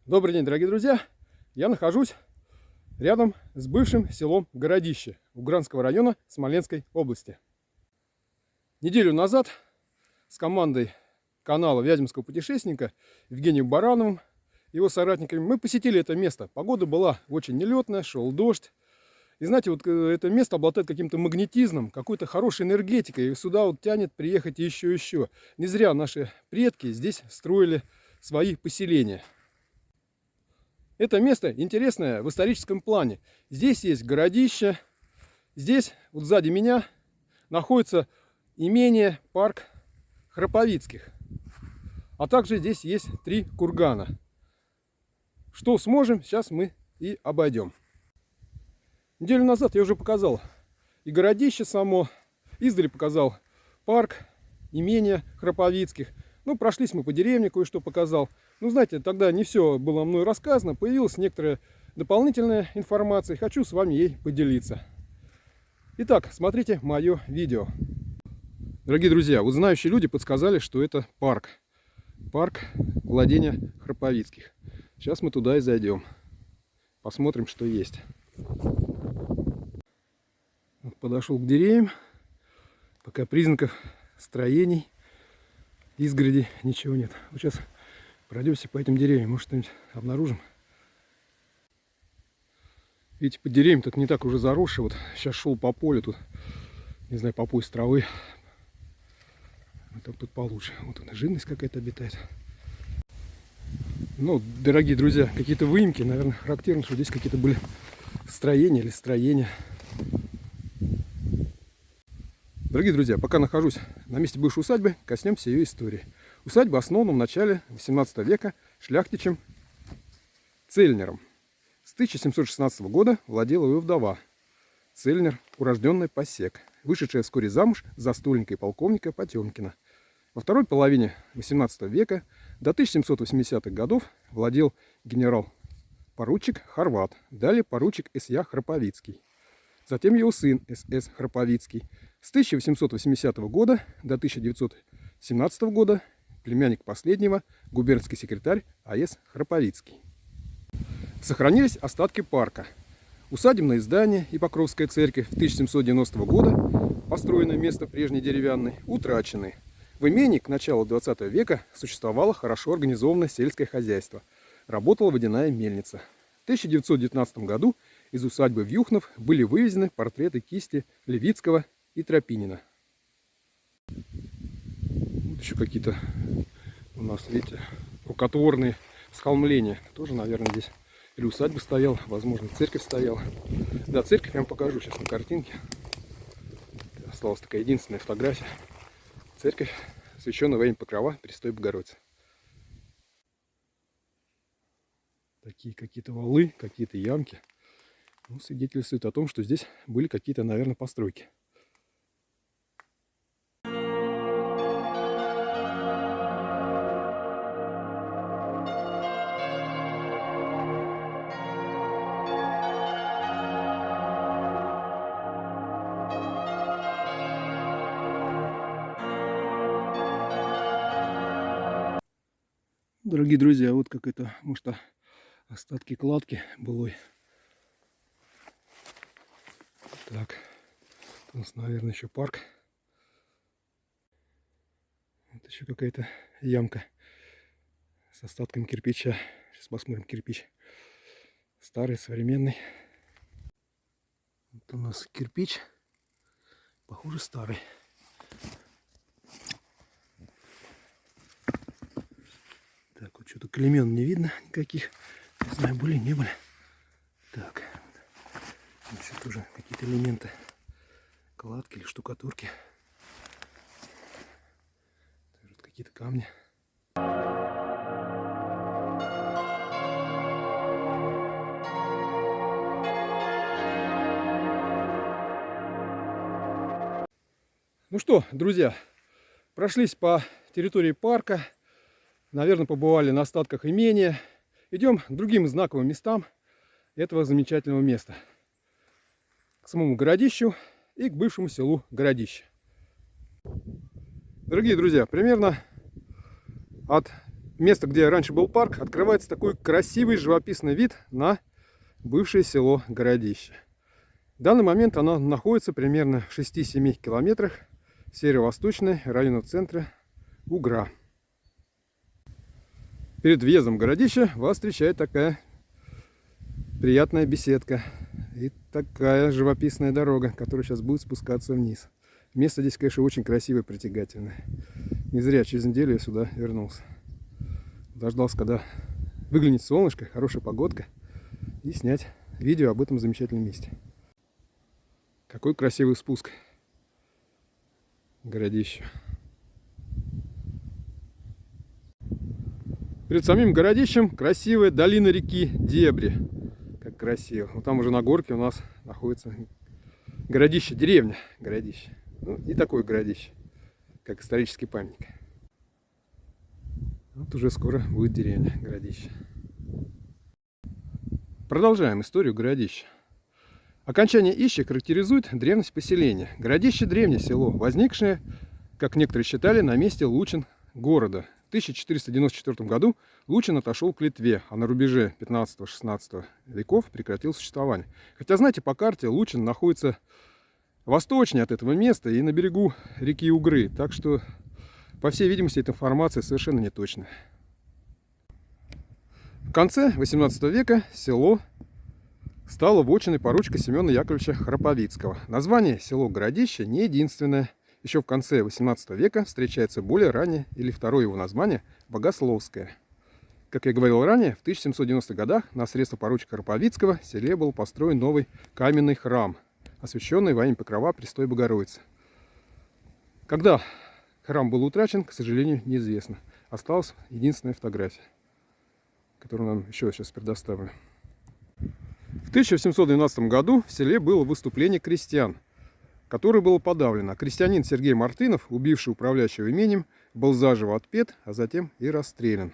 Добрый день, дорогие друзья! Я нахожусь рядом с бывшим селом Городище Угранского района Смоленской области. Неделю назад с командой канала Вяземского путешественника Евгением Барановым и его соратниками мы посетили это место. Погода была очень нелетная, шел дождь. И знаете, вот это место обладает каким-то магнетизмом, какой-то хорошей энергетикой. И сюда вот тянет приехать еще и еще. Не зря наши предки здесь строили свои поселения. Это место интересное в историческом плане. Здесь есть городище. Здесь, вот сзади меня, находится имение, парк Храповицких. А также здесь есть 3 кургана. Что сможем, сейчас мы и обойдем. Неделю назад я уже показал и городище само, издали показал парк, имение Храповицких. Ну, прошлись мы по деревне, кое-что показал. Ну, знаете, тогда не все было мной рассказано, появилась некоторая дополнительная информация. Хочу с вами ей поделиться. Итак, смотрите мое видео. Дорогие друзья, вот знающие люди подсказали, что это парк. Парк владения Храповицких. Сейчас мы туда и зайдем. Посмотрим, что есть. Вот подошел к деревьям. Пока признаков строений, изгороди ничего нет. Вот сейчас пройдемся по этим деревьям, может, что-нибудь обнаружим. Видите, по деревьям так не так уже заросший. Вот сейчас шел по полю, тут, не знаю, по пояс травы. Вот тут получше. Вот она, живность какая-то обитает. Ну, дорогие друзья, какие-то выемки, наверное, характерно, что здесь какие-то были строения или строения. Дорогие друзья, пока нахожусь на месте бывшей усадьбы, коснемся ее истории. Усадьба основана в начале 18 века шляхтичем Цельнером. С 1716 года владела ее вдова Цельнер, урожденная Пасек, вышедшая вскоре замуж за стольника и полковника Потемкина. Во второй половине 18 века до 1780-х годов владел генерал-поручик Хорват, далее поручик С.Я. Храповицкий. Затем его сын С.С. Храповицкий. С 1880 года до 1917 года племянник последнего, губернский секретарь А.С. Храповицкий. Сохранились остатки парка. Усадебное здание и Покровская церковь 1790 года, построенное вместо прежней деревянной, утрачены. В имении к началу 20 века существовало хорошо организованное сельское хозяйство. Работала водяная мельница. В 1919 году из усадьбы Вьюхнов были вывезены портреты кисти Левицкого и Тропинина. Вот еще какие-то у нас, видите, рукотворные схолмления. Тоже, наверное, здесь или усадьба стояла, возможно, церковь стояла. Да, церковь я вам покажу сейчас на картинке. Осталась такая единственная фотография. Церковь, освященная во имя Покрова Престой Богородицы. Такие какие-то валы, какие-то ямки. Ну, свидетельствует о том, что здесь были какие-то, наверное, постройки. Дорогие друзья, вот как это, может, остатки кладки былой. Так, у нас, наверное, еще парк. Вот еще какая-то ямка с остатками кирпича. Сейчас посмотрим кирпич. Старый, современный. Вот у нас кирпич. Похоже, старый. Так, вот что-то клеймен не видно никаких. Не знаю, были, не были. Так. Еще тоже какие-то элементы кладки или штукатурки. Какие-то камни. Ну что, друзья, прошлись по территории парка. Наверное, побывали на остатках имения. Идем к другим знаковым местам этого замечательного места. К самому городищу и к бывшему селу Городище. Дорогие друзья, примерно от места, где раньше был парк, открывается такой красивый живописный вид на бывшее село Городище. В данный момент оно находится примерно в 6-7 километрах северо-восточной районного центра Угра. Перед въездом в Городище вас встречает такая приятная беседка и такая живописная дорога, которая сейчас будет спускаться вниз. Место здесь, конечно, очень красивое, притягательное. Не зря через неделю я сюда вернулся. Дождался, когда выглянет солнышко, хорошая погодка, и снять видео об этом замечательном месте. Какой красивый спуск. Городище. Перед самим Городищем красивая долина реки Дебри. Как красиво. Вот там уже на горке у нас находится Городище, деревня Городище. Ну и такое Городище, как исторический памятник. Вот уже скоро будет деревня Городище. Продолжаем историю Городища. Окончание «ище» характеризует древность поселения. Городище – древнее село, возникшее, как некоторые считали, на месте Лучин города. В 1494 году Лучин отошел к Литве, а на рубеже 15-16 веков прекратил существование. Хотя, знаете, по карте Лучин находится восточнее от этого места и на берегу реки Угры. Так что, по всей видимости, эта информация совершенно неточная. В конце 18 века село стало вотчиной поручика Семена Яковлевича Храповицкого. Название село Городище не единственное. Еще в конце 18 века встречается более раннее или второе его название Богословское. Как я говорил ранее, в 1790-х годах на средства поручика Храповицкого в селе был построен новый каменный храм, освященный во имя Покрова Престой Богородицы. Когда храм был утрачен, к сожалению, неизвестно. Осталась единственная фотография, которую нам еще сейчас предоставлю. В 1712 году в селе было выступление крестьян, которое было подавлено. Крестьянин Сергей Мартынов, убивший управляющего имением, был заживо отпет, а затем и расстрелян.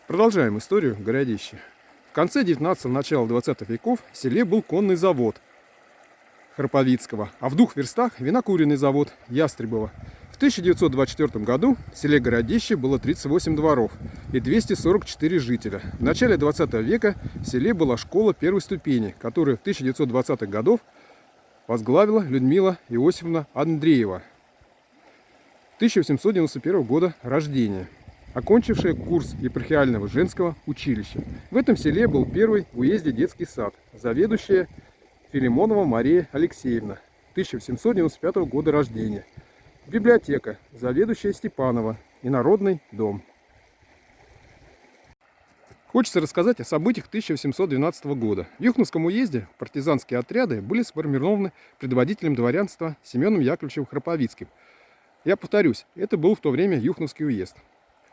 Продолжаем историю Городища. В конце 19-го, начало 20 веков в селе был конный завод Храповицкого, а в 2 верстах винокуренный завод Ястребова. В 1924 году в селе Городище было 38 дворов и 244 жителя. В начале 20 века в селе была школа первой ступени, которую в 1920-х годах возглавила Людмила Иосифовна Андреева, 1891 года рождения, окончившая курс епархиального женского училища. В этом селе был первый в уезде детский сад, заведующая Филимонова Мария Алексеевна, 1795 года рождения, библиотека, заведующая Степанова и народный дом. Хочется рассказать о событиях 1812 года. В Юхновском уезде партизанские отряды были сформированы предводителем дворянства Семеном Яковлевичем Храповицким. Я повторюсь, это был в то время Юхновский уезд.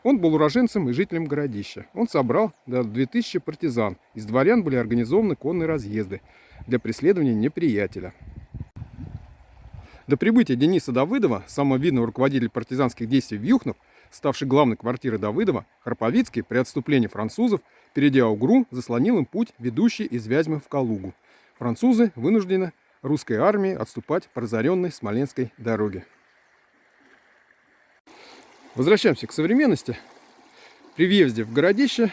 Он был уроженцем и жителем Городища. Он собрал до 2000 партизан. Из дворян были организованы конные разъезды для преследования неприятеля. До прибытия Дениса Давыдова, самого видного руководителя партизанских действий в Юхнов, ставший главной квартирой Давыдова, Храповицкий при отступлении французов, перейдя Угру, заслонил им путь, ведущий из Вязьмы в Калугу. Французы вынуждены русской армией отступать по разоренной Смоленской дороге. Возвращаемся к современности. При въезде в Городище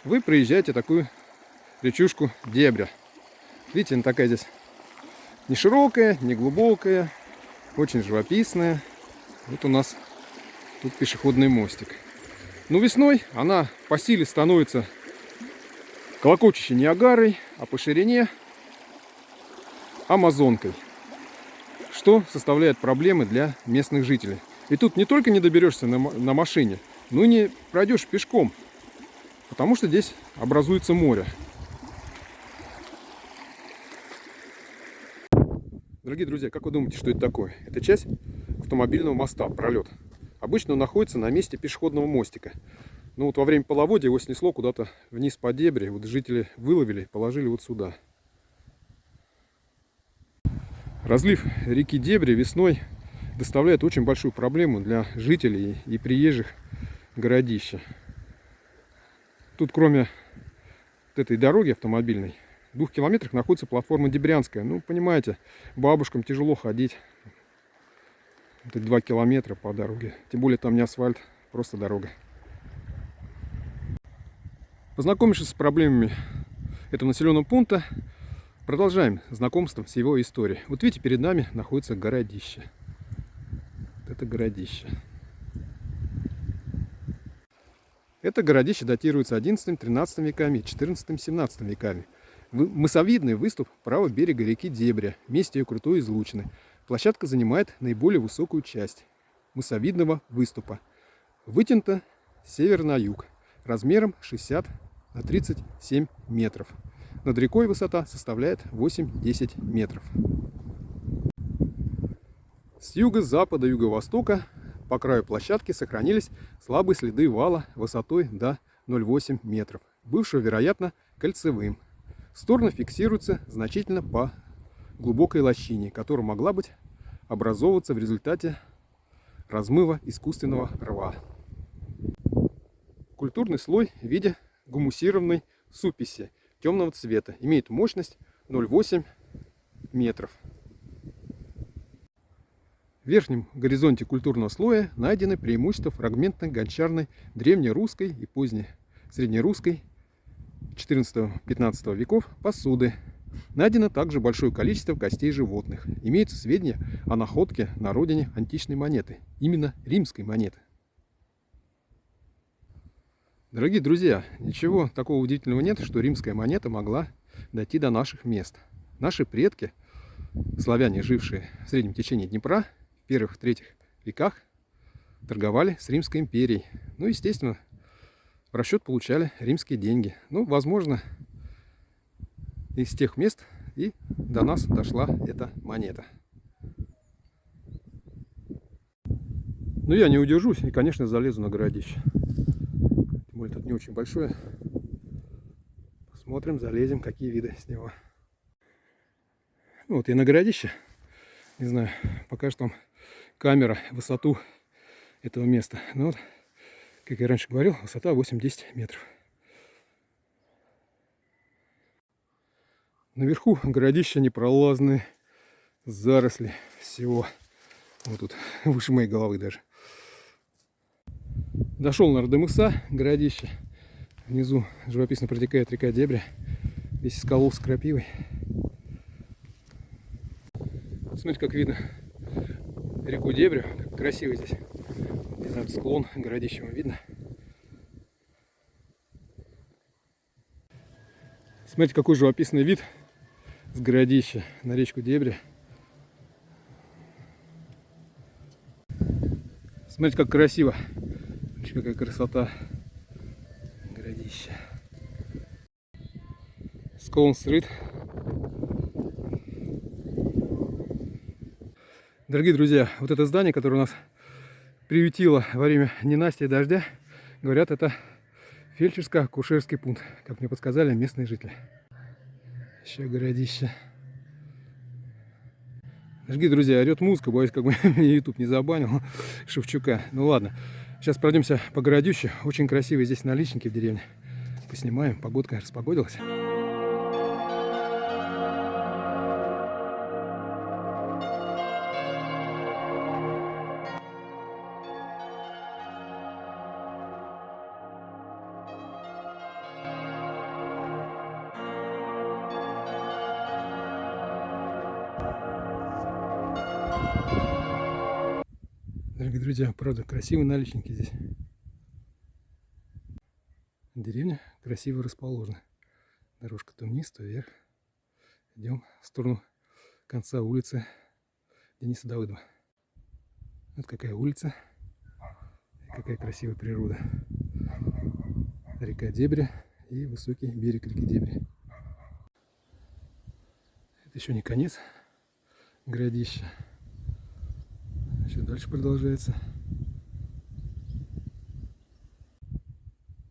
вы проезжаете такую речушку Дебря. Видите, она такая здесь не широкая, не глубокая, очень живописная. Вот у нас тут пешеходный мостик. Но весной она по силе становится клокочущей Ниагарой, а по ширине Амазонкой, что составляет проблемы для местных жителей. И тут не только не доберешься на машине, но и не пройдешь пешком, потому что здесь образуется море. Дорогие друзья, как вы думаете, что это такое? Это часть автомобильного моста, пролет. Обычно он находится на месте пешеходного мостика. Но вот во время половодья его снесло куда-то вниз по Дебре. Вот жители выловили и положили вот сюда. Разлив реки Дебри весной доставляет очень большую проблему для жителей и приезжих Городища. Тут кроме вот этой дороги автомобильной, в 2 километрах находится платформа Дебрянская. Ну, понимаете, бабушкам тяжело ходить. Это 2 километра по дороге. Тем более там не асфальт, просто дорога. Познакомившись с проблемами этого населенного пункта, продолжаем знакомство с его историей. Вот видите, перед нами находится городище. Вот это городище. Это городище датируется 11-13 веками, 14-17 веками. Мысовидный выступ правого берега реки Дебря, месте ее крутой излучины. Площадка занимает наиболее высокую часть мысовидного выступа. Вытянута с севера на юг, размером 60 на 37 метров. Над рекой высота составляет 8-10 метров. С юга, запада, юго-востока по краю площадки сохранились слабые следы вала высотой до 0,8 метров, бывшего, вероятно, кольцевым. Стороны фиксируются значительно по глубокой лощине, которая могла быть образовываться в результате размыва искусственного рва. Культурный слой в виде гумусированной суписи темного цвета имеет мощность 0,8 метров. В верхнем горизонте культурного слоя найдены преимущества фрагментной гончарной древнерусской и поздней среднерусской 14-15 веков посуды. Найдено также большое количество костей животных. Имеются сведения о находке на родине античной монеты, именно римской монеты. Дорогие друзья, ничего такого удивительного нет, что римская монета могла дойти до наших мест. Наши предки, славяне, жившие в среднем течении Днепра, в первых-третьих веках, торговали с Римской империей. Ну, естественно, в расчет получали римские деньги. Ну, возможно, из тех мест и до нас дошла эта монета. Но я не удержусь и, конечно, залезу на городище. Тем более тут не очень большое. Посмотрим, залезем, какие виды с него. Ну, вот я на городище. Не знаю, покажет вам камера высоту этого места. Ну вот, как я раньше говорил, высота 8-10 метров. Наверху городища непролазные, заросли всего. Вот тут, выше моей головы даже. Дошел на Родомыса, городище. Внизу живописно протекает река Дебря. Весь скалу с крапивой. Смотрите, как видно реку Дебрю. Как красиво здесь. Не знаю, склон городища вам видно. Смотрите, какой живописный вид с городища на речку Дебря. Смотрите, как красиво. Какая красота городища. Склон срыт. Дорогие друзья, вот это здание, которое у нас приютило во время ненастья и дождя, говорят, это фельдшерско-акушерский пункт, как мне подсказали местные жители. Еще городище. Дорогие друзья, орет музыка, боюсь, как бы меня YouTube не забанил, Шевчука. Ну ладно, сейчас пройдемся по городищу. Очень красивые здесь наличники в деревне. Поснимаем, погодка распогодилась. Дорогие друзья, правда, красивые наличники здесь. Деревня красиво расположена. Дорожка то вниз, то вверх. Идем в сторону конца улицы Дениса Давыдова. Вот какая улица. Какая красивая природа. Река Дебря и высокий берег реки Дебря. Это еще не конец городища. Еще дальше продолжается.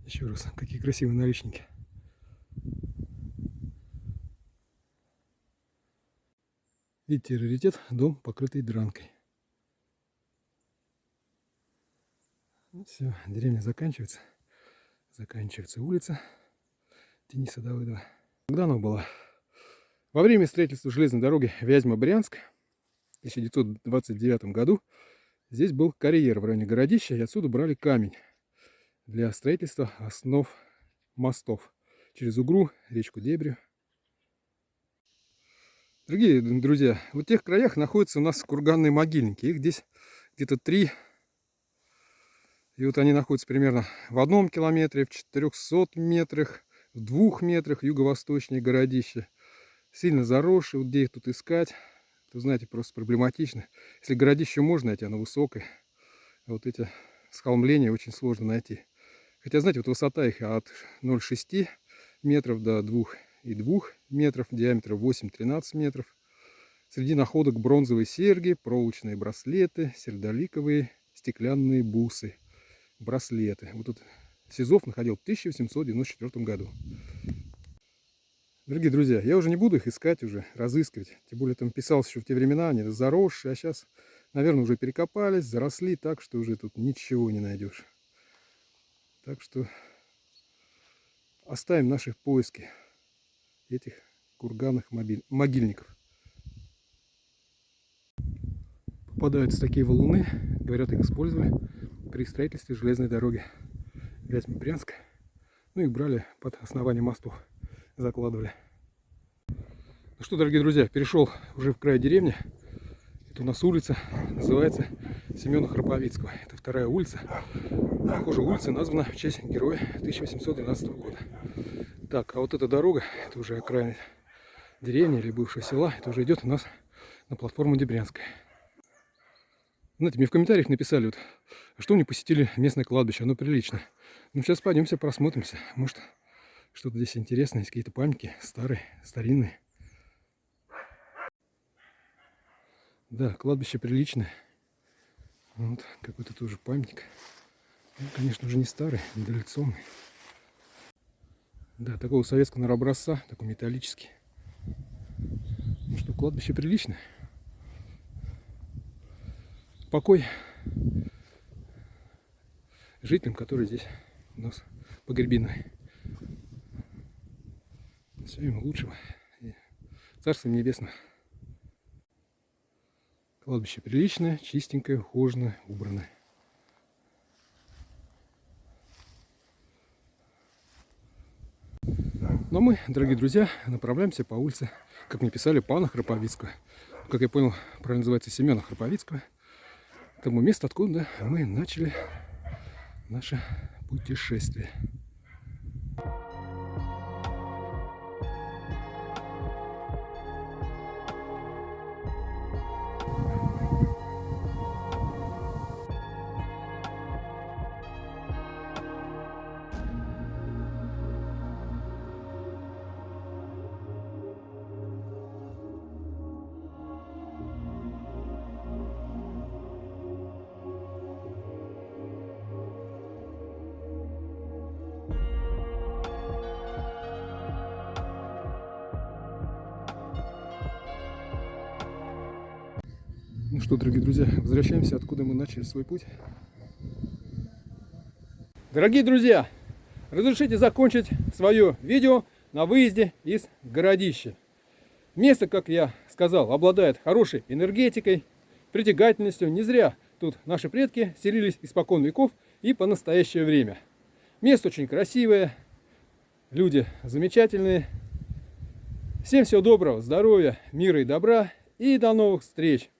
Еще раз, какие красивые наличники. Видите, раритет, дом, покрытый дранкой. Ну, все, деревня заканчивается. Заканчивается улица Дениса Давыдова. Когда она была? Во время строительства железной дороги Вязьма-Брянск в 1929 году здесь был карьер в районе городища, и отсюда брали камень для строительства основ мостов через Угру, речку Дебрю. Дорогие друзья, в тех краях находятся у нас курганные могильники. Их здесь где-то 3. И вот они находятся примерно в 1 километре, в 400 метрах, в 2 метрах юго-восточнее городища. Сильно заросшие, вот где их тут искать, то, знаете, просто проблематично. Если городище можно найти, оно высокое. А вот эти схолмления очень сложно найти. Хотя, знаете, вот высота их от 0,6 метров до 2,2 метров, диаметра 8-13 метров. Среди находок бронзовые серьги, проволочные браслеты, сердоликовые стеклянные бусы, браслеты. Вот тут Сизов находил в 1894 году. Дорогие друзья, я уже не буду их искать, уже разыскивать. Тем более там писалось еще в те времена, они заросшие, а сейчас, наверное, уже перекопались, заросли так, что уже тут ничего не найдешь. Так что оставим наши поиски этих курганных могильников. Попадаются такие валуны, говорят, их использовали при строительстве железной дороги Вязьма-Брянск. Ну, их брали под основание мостов, закладывали. Ну что, дорогие друзья, перешел уже в край деревни. Это у нас улица, называется Семена Храповицкого. Это 2-я улица. Похоже, улица названа в честь героя 1812 года. Так, а вот эта дорога, это уже окраина деревни или бывшего села, это уже идет у нас на платформу Дебрянская. Знаете, мне в комментариях написали, вот, что не посетили местное кладбище, оно приличное. Ну, сейчас пойдемся, просмотримся. Может, что-то здесь интересное, есть какие-то памятники старые, старинные. Да, кладбище приличное. Вот, какой-то тоже памятник. Ну, конечно, уже не старый, недореволюционный. Да, такого советского образца, такой металлический. Ну что, кладбище приличное. Покой жителям, которые здесь у нас погребены. Всего им лучшего. И Царство небесное. Кладбище приличное, чистенькое, ухоженное, убранное. Но мы, дорогие друзья, направляемся по улице, как мне писали, пана Храповицкого. Как я понял, правильно называется Семена Храповицкого. К тому месту, откуда мы начали наше путешествие. Ну что, дорогие друзья, возвращаемся, откуда мы начали свой путь. Дорогие друзья, разрешите закончить свое видео на выезде из городища. Место, как я сказал, обладает хорошей энергетикой, притягательностью. Не зря тут наши предки селились испокон веков и по настоящее время. Место очень красивое, люди замечательные. Всем всего доброго, здоровья, мира и добра, и до новых встреч!